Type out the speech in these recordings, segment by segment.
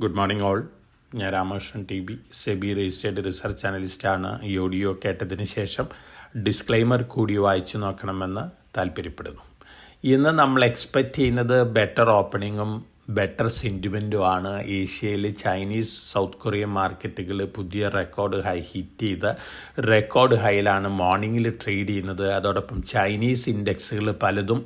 Good morning all. ഞാൻ Ramakrishnan TB, SEBI registered research അനലിസ്റ്റാണ്. ഈ ഓഡിയോ കേട്ടതിന് ശേഷം ഡിസ്ക്ലൈമർ കൂടി വായിച്ചു നോക്കണമെന്ന് താല്പര്യപ്പെടുന്നു. ഇന്ന് നമ്മൾ എക്സ്പെക്റ്റ് ചെയ്യുന്നത് ബെറ്റർ ഓപ്പണിങ്ങും ബെറ്റർ സെൻറ്റിമെൻറ്റുമാണ്. ഏഷ്യയിൽ ചൈനീസ്, സൗത്ത് കൊറിയൻ മാർക്കറ്റുകൾ പുതിയ റെക്കോർഡ് ഹൈ ഹിറ്റ് ചെയ്ത് റെക്കോർഡ് ഹൈയിലാണ് മോർണിംഗിൽ ട്രേഡ് ചെയ്യുന്നത്. അതോടൊപ്പം ചൈനീസ് ഇൻഡെക്സുകൾ പലതും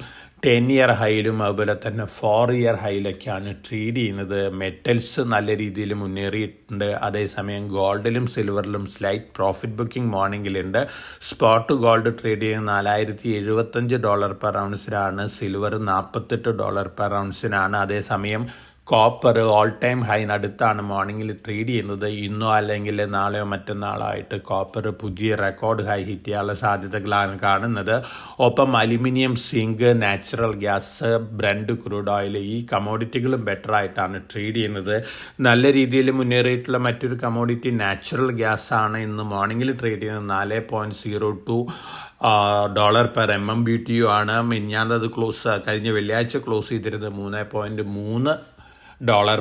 10-year ഹൈയിലും അതുപോലെ തന്നെ 4-year ഹൈയിലൊക്കെയാണ് ട്രേഡ് ചെയ്യുന്നത്. മെറ്റൽസ് നല്ല രീതിയിൽ മുന്നേറിയിട്ടുണ്ട്. അതേസമയം ഗോൾഡിലും സിൽവറിലും സ്ലൈറ്റ് പ്രോഫിറ്റ് ബുക്കിംഗ് മോർണിംഗിലുണ്ട്. സ്പോട്ട് ഗോൾഡ് ട്രേഡ് ചെയ്യുന്നത് $4075 പെർ ഔൺസിനാണ്. സിൽവർ $48 പെർ ഔൺസിനാണ്. അതേസമയം കോപ്പർ ഓൾ ടൈം ഹൈനടുത്താണ് മോർണിംഗിൽ ട്രേഡ് ചെയ്യുന്നത്. ഇന്നോ അല്ലെങ്കിൽ നാളെയോ മറ്റന്നാളോ ആയിട്ട് കോപ്പർ പുതിയ റെക്കോർഡ് ഹൈ ഹിറ്റ് ചെയ്യാനുള്ള സാധ്യതകളാണ് കാണുന്നത്. ഒപ്പം aluminium, zinc, natural gas, Brent crude oil, ഈ കമോഡിറ്റികളും ബെറ്റർ ആയിട്ടാണ് ട്രേഡ് ചെയ്യുന്നത്. നല്ല രീതിയിൽ മുന്നേറിയിട്ടുള്ള മറ്റൊരു കമോഡിറ്റി നാച്ചുറൽ ഗ്യാസ് ആണ്. ഇന്ന് മോർണിംഗിൽ ട്രേഡ് ചെയ്യുന്നത് $4.02 പെർ MMBTU ആണ്. മിനിഞ്ഞാന്നത് കഴിഞ്ഞ വെള്ളിയാഴ്ച ക്ലോസ് ചെയ്തിരുന്നത് $3.3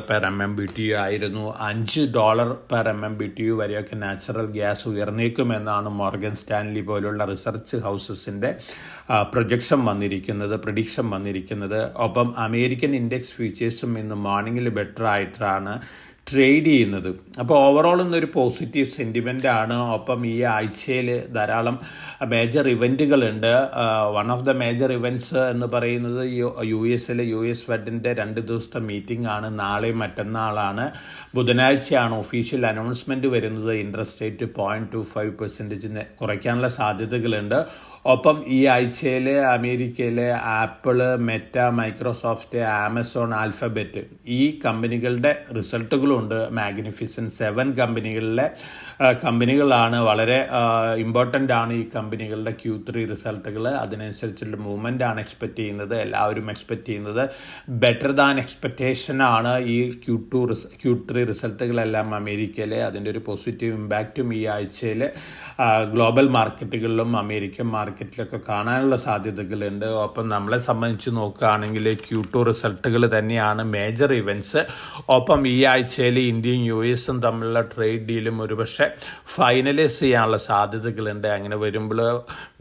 പെർ MMBTU ആയിരുന്നു. $5 പെർ MMBTU വരെയൊക്കെ നാച്ചുറൽ ഗ്യാസ് ഉയർന്നേക്കുമെന്നാണ് മോർഗൻ സ്റ്റാൻലി പോലുള്ള റിസർച്ച് ഹൗസസിൻ്റെ പ്രഡിക്ഷൻ വന്നിരിക്കുന്നത്. ഒപ്പം അമേരിക്കൻ ഇൻഡെക്സ് ഫ്യൂച്ചേഴ്സും ഇന്ന് മോർണിംഗിൽ ബെറ്റർ ആയിട്ടാണ് ട്രേഡ് ചെയ്യുന്നത്. അപ്പോൾ ഓവറോൾ ഇന്നൊരു പോസിറ്റീവ് സെൻറ്റിമെൻ്റ് ആണ്. ഒപ്പം ഈ ആഴ്ചയിൽ ധാരാളം മേജർ ഇവൻറ്റുകളുണ്ട്. One of the major events എന്ന് പറയുന്നത് US ഫെഡിൻ്റെ 2 ദിവസത്തെ മീറ്റിംഗ് ആണ്. നാളെയും മറ്റന്നാളാണ്. ബുധനാഴ്ചയാണ് ഒഫീഷ്യൽ അനൗൺസ്മെൻറ്റ് വരുന്നത്. ഇൻട്രസ്റ്റ് റേറ്റ് 0.25% കുറയ്ക്കാനുള്ള സാധ്യതകളുണ്ട്. ഒപ്പം ഈ ആഴ്ചയിൽ അമേരിക്കയിലെ apple, Meta, Microsoft, Amazon, alphabet ഈ കമ്പനികളുടെ റിസൾട്ടുകളുണ്ട്. മാഗ്നിഫിസൻറ്റ് 7 കമ്പനികളാണ്. വളരെ ഇമ്പോർട്ടൻ്റ് ആണ് ഈ കമ്പനികളുടെ Q3 റിസൾട്ടുകൾ. അതിനനുസരിച്ചുള്ള മൂവ്മെൻ്റ് ആണ് എക്സ്പെക്റ്റ് ചെയ്യുന്നത്. എല്ലാവരും എക്സ്പെക്റ്റ് ചെയ്യുന്നത് ബെറ്റർ ദാൻ എക്സ്പെക്റ്റേഷൻ ആണ്. ഈ Q3 റിസൾട്ടുകളെല്ലാം അമേരിക്കയിൽ അതിൻ്റെ ഒരു പോസിറ്റീവ് ഇമ്പാക്റ്റും ഈ ആഴ്ചയിൽ ഗ്ലോബൽ മാർക്കറ്റുകളിലും അമേരിക്കൻ മാർക്കറ്റിലൊക്കെ കാണാനുള്ള സാധ്യതകളുണ്ട്. ഒപ്പം നമ്മളെ സംബന്ധിച്ച് നോക്കുകയാണെങ്കിൽ Q2 റിസൾട്ടുകൾ തന്നെയാണ് മേജർ ഇവൻറ്റ്സ്. ഒപ്പം ഈ ആഴ്ചയിൽ ഇന്ത്യയും US തമ്മിലുള്ള ട്രേഡ് ഡീലും ഒരുപക്ഷെ ഫൈനലൈസ് ചെയ്യാനുള്ള സാധ്യതകളുണ്ട്. അങ്ങനെ വരുമ്പോൾ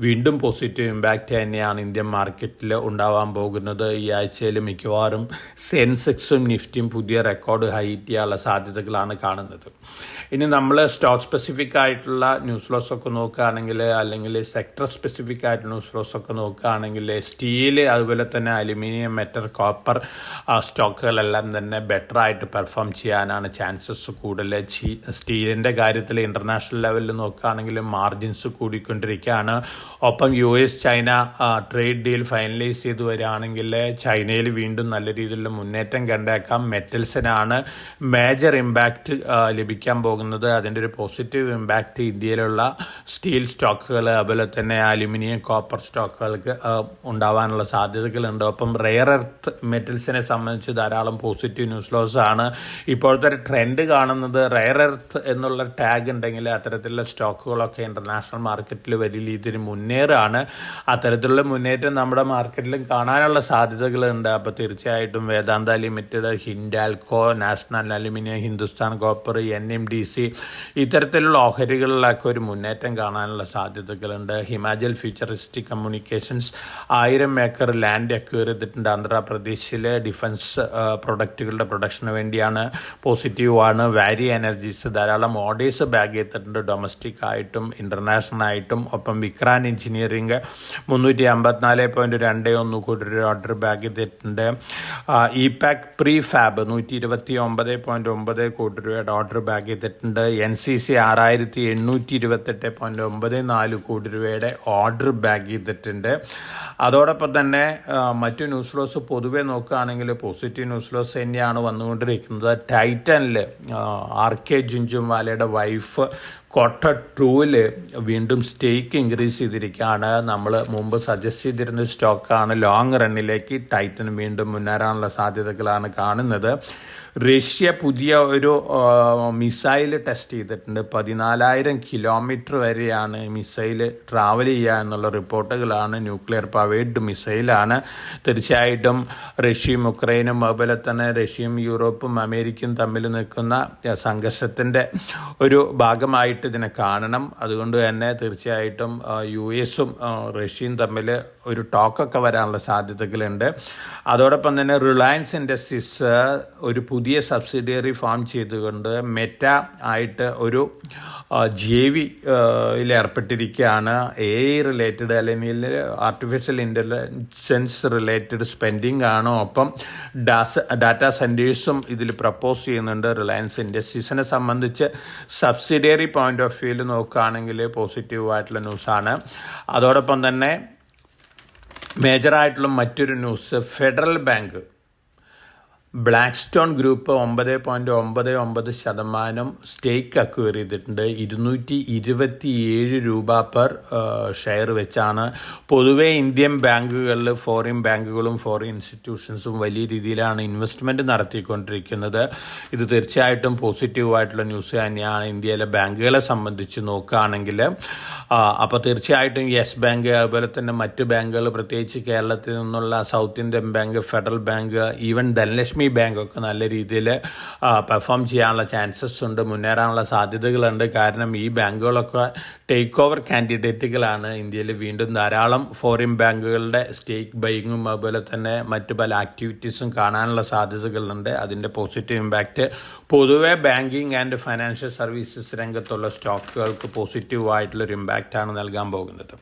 വീണ്ടും പോസിറ്റീവ് ഇമ്പാക്റ്റ് തന്നെയാണ് ഇന്ത്യൻ മാർക്കറ്റിൽ ഉണ്ടാവാൻ പോകുന്നത്. ഈ ആഴ്ചയിൽ മിക്കവാറും സെൻസെക്സും നിഫ്റ്റിയും പുതിയ റെക്കോർഡ് ഹൈറ്റ് ചെയ്യാനുള്ള സാധ്യതകളാണ് കാണുന്നത്. ഇനി നമ്മൾ സ്റ്റോക്ക് സ്പെസിഫിക് ആയിട്ടുള്ള ന്യൂസ് ഫ്ലോസ് ഒക്കെ നോക്കുകയാണെങ്കിൽ, അല്ലെങ്കിൽ സെക്ടർ സ്പെസിഫിക് ആയിട്ട് ന്യൂസ് ഫ്ലോസ് ഒക്കെ നോക്കുകയാണെങ്കിൽ, സ്റ്റീല്, അതുപോലെ തന്നെ അലുമിനിയം, മെറ്റൽ, കോപ്പർ സ്റ്റോക്കുകളെല്ലാം തന്നെ ബെറ്റർ ആയിട്ട് പെർഫോം ചെയ്യാനാണ് ചാൻസസ് കൂടുതൽ. സ്റ്റീലിൻ്റെ കാര്യത്തിൽ ഇൻ്റർനാഷണൽ ലെവലിൽ നോക്കുകയാണെങ്കിൽ മാർജിൻസ് കൂടിക്കൊണ്ടിരിക്കുകയാണ്. ഒപ്പം US China trade deal finalise ചെയ്ത് വരികയാണെങ്കിൽ ചൈനയിൽ വീണ്ടും നല്ല രീതിയിലുള്ള മുന്നേറ്റം കണ്ടേക്കാം. മെറ്റൽസിനാണ് മേജർ ഇമ്പാക്റ്റ് ലഭിക്കാൻ പോകുന്നത്. അതിൻ്റെ ഒരു പോസിറ്റീവ് ഇമ്പാക്റ്റ് ഇന്ത്യയിലുള്ള സ്റ്റീൽ സ്റ്റോക്കുകൾ, അതുപോലെ തന്നെ അലുമിനിയം, കോപ്പർ സ്റ്റോക്കുകൾക്ക് ഉണ്ടാവാനുള്ള സാധ്യതകളുണ്ട്. ഒപ്പം റെയർ എർത്ത് മെറ്റൽസിനെ സംബന്ധിച്ച് ധാരാളം പോസിറ്റീവ് ന്യൂസ് ഫ്ലോസ് ആണ്. ഇപ്പോഴത്തെ ട്രെൻഡ് കാണുന്നത് റെയർ എർത്ത് എന്നുള്ള ടാഗ് ഉണ്ടെങ്കിൽ അത്തരത്തിലുള്ള സ്റ്റോക്കുകളൊക്കെ ഇൻ്റർനാഷണൽ മാർക്കറ്റിൽ വലിയ രീതിയിൽ മുന്നേറാണ്. അത്തരത്തിലുള്ള മുന്നേറ്റം നമ്മുടെ മാർക്കറ്റിലും കാണാനുള്ള സാധ്യതകളുണ്ട്. അപ്പോൾ തീർച്ചയായിട്ടും Vedanta limited, Hindalco, national aluminium, Hindustan copper, NMDC ഇത്തരത്തിലുള്ള ഓഹരികളിലൊക്കെ ഒരു മുന്നേറ്റം കാണാനുള്ള സാധ്യതകളുണ്ട്. Himachal futuristic communications 1000 acre land acquire ചെയ്തിട്ടുണ്ട് ആന്ധ്രാപ്രദേശിലെ. ഡിഫൻസ് പ്രൊഡക്റ്റുകളുടെ പ്രൊഡക്ഷന് വേണ്ടിയാണ്. പോസിറ്റീവാണ്. വാരി എനർജീസ് ധാരാളം ഓർഡേഴ്സ് ബാഗ് ചെയ്തിട്ടുണ്ട്, ഡൊമസ്റ്റിക് ആയിട്ടും ഇൻ്റർനാഷണൽ ആയിട്ടും. ഒപ്പം വിക്രാൻ എഞ്ചിനീയറിംഗ് 354.21 കോടി രൂപ ഓർഡർ ബാഗ് ചെയ്തിട്ടുണ്ട്. ഇപാക് പ്രീ ഫാബ് 129.9 കോടി രൂപയുടെ ഓർഡർ ബാഗ് ചെയ്തിട്ടുണ്ട്. NCC 6828.94 കോടി രൂപയുടെ ഓർഡർ ബാഗ് ചെയ്തിട്ടുണ്ട്. അതോടൊപ്പം തന്നെ മറ്റു ന്യൂസ് ഫ്ലോസ് പൊതുവെ നോക്കുകയാണെങ്കിൽ പോസിറ്റീവ് ന്യൂസ് ഫ്ലോസ് തന്നെയാണ് വന്നുകൊണ്ടിരിക്കുന്നത്. ടൈറ്റനിൽ RK ജുൻജുൻവാലയുടെ വൈഫ് ക്വാർട്ടർ 2 വീണ്ടും സ്റ്റേക്ക് ഇൻക്രീസ് ചെയ്തിരിക്കുകയാണ്. നമ്മൾ മുമ്പ് സജസ്റ്റ് ചെയ്തിരുന്ന സ്റ്റോക്കാണ്. ലോങ് റണ്ണിലേക്ക് ടൈറ്റൻ വീണ്ടും മുന്നേറാനുള്ള സാധ്യതകളാണ് കാണുന്നത്. റഷ്യ പുതിയ ഒരു മിസൈൽ ടെസ്റ്റ് ചെയ്തിട്ടുണ്ട്. 14,000 കിലോമീറ്റർ വരെയാണ് മിസൈൽ ട്രാവൽ ചെയ്യുക എന്നുള്ള റിപ്പോർട്ടുകളാണ്. ന്യൂക്ലിയർ പവേർഡ് മിസൈലാണ്. തീർച്ചയായിട്ടും റഷ്യയും യുക്രൈനും അതുപോലെ തന്നെ റഷ്യയും യൂറോപ്പും അമേരിക്കയും തമ്മിൽ നിൽക്കുന്ന സംഘർഷത്തിൻ്റെ ഒരു ഭാഗമായിട്ട് ഇതിനെ കാണണം. അതുകൊണ്ട് തന്നെ തീർച്ചയായിട്ടും US-ഉം റഷ്യയും തമ്മിൽ ഒരു ടോക്കൊക്കെ വരാനുള്ള സാധ്യതകളുണ്ട്. അതോടൊപ്പം തന്നെ റിലയൻസ് ഇൻഡസ്ട്രീസ് ഒരു പുതിയ സബ്സിഡിയറി ഫോം ചെയ്തുകൊണ്ട് മെറ്റ ആയിട്ട് ഒരു JV ഏർപ്പെട്ടിരിക്കുകയാണ്. AI റിലേറ്റഡ് അല്ലെങ്കിൽ ആർട്ടിഫിഷ്യൽ ഇൻ്റലിജൻസ് റിലേറ്റഡ് സ്പെൻഡിങ് ആണ്. ഒപ്പം ഡാറ്റാ സെൻറ്റേഴ്സും ഇതിൽ പ്രപ്പോസ് ചെയ്യുന്നുണ്ട്. റിലയൻസ് ഇൻഡസ്ട്രീസിനെ സംബന്ധിച്ച് സബ്സിഡിയറി പോയിന്റ് ഓഫ് വ്യൂവിൽ നോക്കുകയാണെങ്കിൽ പോസിറ്റീവായിട്ടുള്ള ന്യൂസാണ്. അതോടൊപ്പം തന്നെ മേജറായിട്ടുള്ള മറ്റൊരു news, federal bank Blackstone group 9.99% സ്റ്റേക്ക് അക്വയർ ചെയ്തിട്ടുണ്ട്. 227 രൂപ പെർ ഷെയർ വെച്ചാണ്. പൊതുവെ ഇന്ത്യൻ ബാങ്കുകളിൽ ഫോറിൻ ബാങ്കുകളും ഫോറിൻ ഇൻസ്റ്റിറ്റ്യൂഷൻസും വലിയ രീതിയിലാണ് ഇൻവെസ്റ്റ്മെൻറ്റ് നടത്തിക്കൊണ്ടിരിക്കുന്നത്. ഇത് തീർച്ചയായിട്ടും പോസിറ്റീവായിട്ടുള്ള ന്യൂസ് തന്നെയാണ് ഇന്ത്യയിലെ ബാങ്കുകളെ സംബന്ധിച്ച് നോക്കുകയാണെങ്കിൽ. അപ്പോൾ തീർച്ചയായിട്ടും യെസ് ബാങ്ക് അതുപോലെ തന്നെ മറ്റ് ബാങ്കുകൾ, പ്രത്യേകിച്ച് കേരളത്തിൽ നിന്നുള്ള south Indian bank, federal bank, even Dhanalakshmi ബാങ്കൊക്കെ നല്ല രീതിയിൽ പെർഫോം ചെയ്യാനുള്ള ചാൻസസ് ഉണ്ട്, മുന്നേറാനുള്ള സാധ്യതകളുണ്ട്. കാരണം ഈ ബാങ്കുകളൊക്കെ ടേക്ക് ഓവർ കാൻഡിഡേറ്റുകളാണ്. ഇന്ത്യയിൽ വീണ്ടും ധാരാളം ഫോറിൻ ബാങ്കുകളുടെ സ്റ്റേക്ക് ബൈയിങ്ങും അതുപോലെ തന്നെ മറ്റു പല ആക്ടിവിറ്റീസും കാണാനുള്ള സാധ്യതകളുണ്ട്. അതിൻ്റെ പോസിറ്റീവ് ഇമ്പാക്റ്റ് പൊതുവെ ബാങ്കിങ് ആൻഡ് ഫൈനാൻഷ്യൽ സർവീസസ് രംഗത്തുള്ള സ്റ്റോക്കുകൾക്ക് പോസിറ്റീവായിട്ടുള്ളൊരു ഇമ്പാക്റ്റാണ് നൽകാൻ പോകുന്നത്.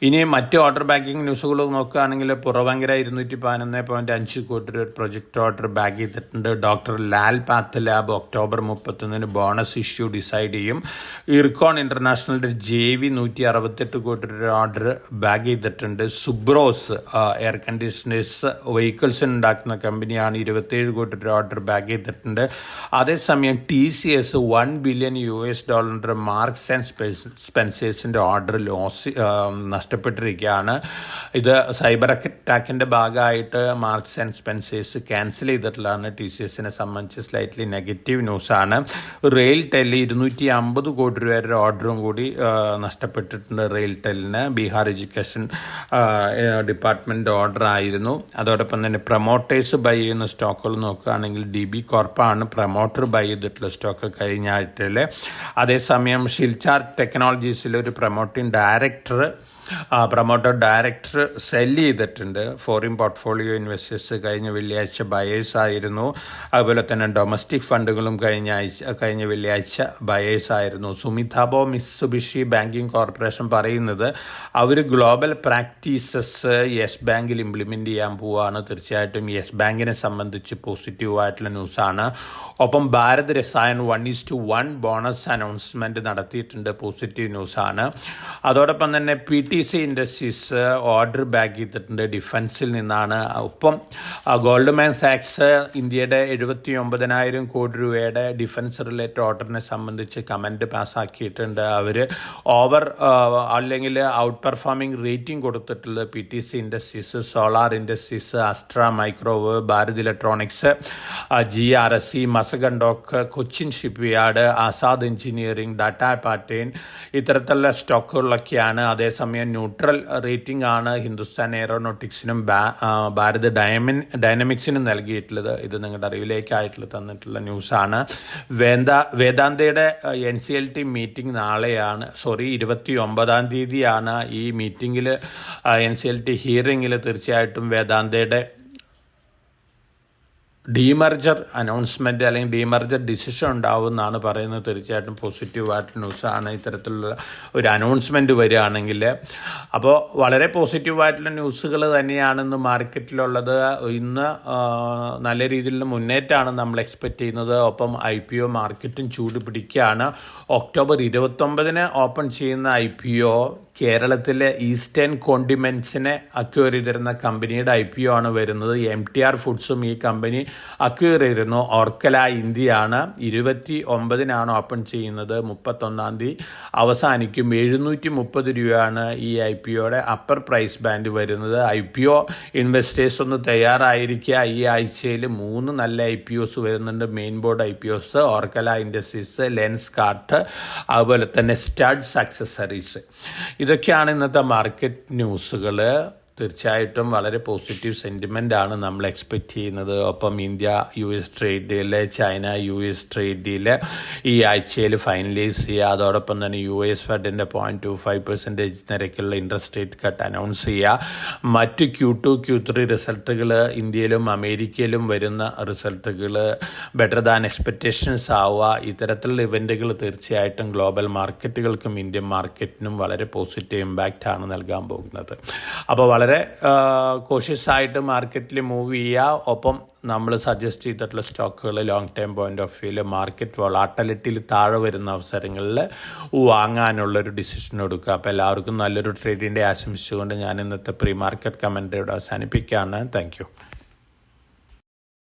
ഇനി മറ്റ് ഓർഡർ ബാങ്കിങ് ന്യൂസുകൾ നോക്കുകയാണെങ്കിൽ പുറവങ്കര 211.5 കോടി രൂപ പ്രൊജക്ട് ഓർഡർ ബാഗ് ചെയ്തിട്ടുണ്ട്. Doctor Lal path lab October 31 bonus issue decide ചെയ്യും. ഇർക്കോൺ ഇന്റർനാഷണലിന്റെ JV 168 കോടി രൂപ ഓർഡർ ബാഗ് ചെയ്തിട്ടുണ്ട്. സുബ്രോസ് എയർ കണ്ടീഷണേഴ്സ് വെഹിക്കിൾസിന് ഉണ്ടാക്കുന്ന കമ്പനിയാണ്, 27 കോടി രൂപ ഓർഡർ ബാഗ് ചെയ്തിട്ടുണ്ട്. അതേസമയം TCS $1 ബില്യൺ മാർക്സ് ആൻഡ് സ്പെൻസേഴ്സിന്റെ ഓർഡർ നഷ്ടപ്പെട്ടിരിക്കുകയാണ്. ഇത് സൈബർ അറ്റാക്കിന്റെ ഭാഗമായിട്ട് മാർക്സ് ആൻഡ് സ്പെൻസേഴ്സ് ക്യാൻസൽ ചെയ്തിട്ടുള്ളതാണ്. TCSനെ സംബന്ധിച്ച് സ്ലൈറ്റ്ലി നെഗറ്റീവ് ന്യൂസാണ്. റെയിൽ ടെൽ 250 കോടി രൂപയുടെ ഓർഡറും കൂടി നഷ്ടപ്പെട്ടിട്ടുണ്ട്. റെയിൽ ടെല്ലിന് ബീഹാർ എഡ്യൂക്കേഷൻ ഡിപ്പാർട്ട്മെൻറ്റ് ഓർഡർ ആയിരുന്നു. അതോടൊപ്പം തന്നെ പ്രൊമോട്ടേഴ്സ് ബൈ ചെയ്യുന്ന സ്റ്റോക്കുകൾ നോക്കുകയാണെങ്കിൽ DB കോർപ്പാണ് പ്രൊമോട്ടർ ബൈ ചെയ്തിട്ടുള്ള സ്റ്റോക്ക് കഴിഞ്ഞ ആഴ്ചയിൽ. അതേസമയം ഷിൽചാർ ടെക്നോളജീസിൽ ഒരു പ്രൊമോട്ടർ ഡയറക്ടർ സെല്ല് ചെയ്തിട്ടുണ്ട്. ഫോറിൻ പോർട്ട്ഫോളിയോ ഇൻവെസ്റ്റേഴ്സ് കഴിഞ്ഞ വെള്ളിയാഴ്ച ബയേഴ്സ് ആയിരുന്നു. അതുപോലെ തന്നെ ഡൊമസ്റ്റിക് ഫണ്ടുകളും കഴിഞ്ഞ വെള്ളിയാഴ്ച ബയേഴ്സ് ആയിരുന്നു. സുമിതാബോ മിത്സുബിഷി ബാങ്കിങ് കോർപ്പറേഷൻ പറയുന്നത് അവർ ഗ്ലോബൽ പ്രാക്ടീസസ് യെസ് ബാങ്കിൽ ഇംപ്ലിമെൻ്റ് ചെയ്യാൻ പോവുകയാണ്. തീർച്ചയായിട്ടും യെസ് ബാങ്കിനെ സംബന്ധിച്ച് പോസിറ്റീവായിട്ടുള്ള ന്യൂസാണ്. ഒപ്പം ഭാരത് രസായൻ 1:1 ബോണസ് അനൗൺസ്മെൻറ്റ് നടത്തിയിട്ടുണ്ട്. പോസിറ്റീവ് ന്യൂസാണ്. അതോടൊപ്പം തന്നെ PTC ഇൻഡസ്ട്രീസ് ഓർഡർ ബാഗ് ചെയ്തിട്ടുണ്ട്, ഡിഫൻസിൽ നിന്നാണ്. ഒപ്പം ഗോൾഡ്മാൻ സാക്സ് ഇന്ത്യയുടെ 79,000 കോടി രൂപയുടെ ഡിഫൻസ് റിലേറ്റഡ് ഓർഡറിനെ സംബന്ധിച്ച് കമൻറ്റ് പാസ്സാക്കിയിട്ടുണ്ട്. അവർ അല്ലെങ്കിൽ ഔട്ട് പെർഫോമിംഗ് റേറ്റിംഗ് കൊടുത്തിട്ടുള്ളത് PTC industries, solar industries, Astra microwave, Bharat electronics, GRSE, Mazagon Dock, Cochin shipyard, Azad engineering, data pattern ഇത്തരത്തിലുള്ള സ്റ്റോക്കുകളിലൊക്കെയാണ്. അതേസമയം ന്യൂട്രൽ റേറ്റിംഗ് ആണ് ഹിന്ദുസ്ഥാൻ എയറോനോട്ടിക്സിനും ഭാരത് ഡൈനമിക്സിനും നൽകിയിട്ടുള്ളത്. ഇത് നിങ്ങളുടെ അറിവിലേക്കായിട്ടുള്ള തന്നിട്ടുള്ള ന്യൂസാണ്. വേദാന്തയുടെ NCLT മീറ്റിംഗ് നാളെയാണ്, 29-ാം തീയതിയാണ്. ഈ മീറ്റിംഗിൽ NCLT ഹിയറിംഗിൽ തീർച്ചയായിട്ടും വേദാന്തയുടെ ഡീമർജർ അനൗൺസ്മെൻറ്റ് അല്ലെങ്കിൽ ഡീമർജർ ഡിസിഷൻ ഉണ്ടാവുമെന്നാണ് പറയുന്നത്. തീർച്ചയായിട്ടും പോസിറ്റീവായിട്ട് ന്യൂസാണ് ഇത്തരത്തിലുള്ള ഒരു അനൗൺസ്മെൻറ്റ് വരികയാണെങ്കിൽ. അപ്പോൾ വളരെ പോസിറ്റീവായിട്ടുള്ള ന്യൂസുകൾ തന്നെയാണെന്ന് മാർക്കറ്റിലുള്ളത്. ഇന്ന് നല്ല രീതിയിലുള്ള മുന്നേറ്റമാണ് നമ്മൾ എക്സ്പെക്റ്റ് ചെയ്യുന്നത്. ഒപ്പം IPO മാർക്കറ്റും ചൂട് പിടിക്കുകയാണ്. ഒക്ടോബർ 29 ഓപ്പൺ ചെയ്യുന്ന IPO കേരളത്തിലെ ഈസ്റ്റേൺ കോണ്ടിമെൻറ്റ്സിനെ അക്വയർ ചെയ്തിരുന്ന കമ്പനിയുടെ IPO ആണ് വരുന്നത്. MTR ഫുഡ്സും ഈ കമ്പനി അക്വയർ ചെയ്തിരുന്നു. ഓർക്കല ഇന്ത്യയാണ്. 29-നാണ് ഓപ്പൺ ചെയ്യുന്നത്. 31-ാം തീയതി അവസാനിക്കും. 730 രൂപയാണ് ഈ IPOയുടെ അപ്പർ പ്രൈസ് ബാൻഡ് വരുന്നത്. IPO ഇൻവെസ്റ്റേഴ്സ് ഒന്ന് തയ്യാറായിരിക്കുക. ഈ ആഴ്ചയിൽ 3 നല്ല IPOs വരുന്നുണ്ട്. Main board IPOs, ഓർക്കല industries, lens cart, അതുപോലെ തന്നെ സ്റ്റഡ്സ് അക്സസറീസ്. ഇതൊക്കെയാണ് ഇന്നത്തെ മാർക്കറ്റ് ന്യൂസുകൾ. തീർച്ചയായിട്ടും വളരെ പോസിറ്റീവ് സെൻറ്റിമെൻ്റ് ആണ് നമ്മൾ എക്സ്പെക്റ്റ് ചെയ്യുന്നത്. ഒപ്പം India US trade deal, China US trade deal ഈ ആഴ്ചയിൽ ഫൈനലൈസ് ചെയ്യുക. അതോടൊപ്പം തന്നെ US ഫെഡിൻ്റെ 0.25% നിരക്കുള്ള ഇൻട്രസ്റ്റ് റേറ്റ് കട്ട് അനൗൺസ് ചെയ്യുക. മറ്റ് Q2, Q3 റിസൾട്ടുകൾ ഇന്ത്യയിലും അമേരിക്കയിലും വരുന്ന റിസൾട്ടുകൾ ബെറ്റർ ദാൻ എക്സ്പെക്റ്റേഷൻസ് ആവുക. ഇത്തരത്തിലുള്ള ഇവൻറ്റുകൾ തീർച്ചയായിട്ടും ഗ്ലോബൽ മാർക്കറ്റുകൾക്കും ഇന്ത്യൻ മാർക്കറ്റിനും വളരെ പോസിറ്റീവ് ഇമ്പാക്റ്റ് ആണ് നൽകാൻ പോകുന്നത്. അപ്പോൾ വളരെ കോഷ്യസ് ആയിട്ട് മാർക്കറ്റിൽ മൂവ് ചെയ്യുക. ഒപ്പം നമ്മൾ സജസ്റ്റ് ചെയ്തിട്ടുള്ള സ്റ്റോക്കുകൾ ലോങ് ടൈം പോയിന്റ് ഓഫ് വ്യൂവിൽ മാർക്കറ്റ് വോളാറ്റിലിറ്റിയിൽ താഴെ വരുന്ന അവസരങ്ങളിൽ വാങ്ങാനുള്ളൊരു ഡിസിഷൻ എടുക്കുക. അപ്പോൾ എല്ലാവർക്കും നല്ലൊരു ട്രേഡിൻ്റെ ആശംസിച്ചുകൊണ്ട് ഞാൻ ഇന്നത്തെ പ്രീ മാർക്കറ്റ് കമൻറ്ററിയോട് അവസാനിപ്പിക്കുകയാണ്. Thank you.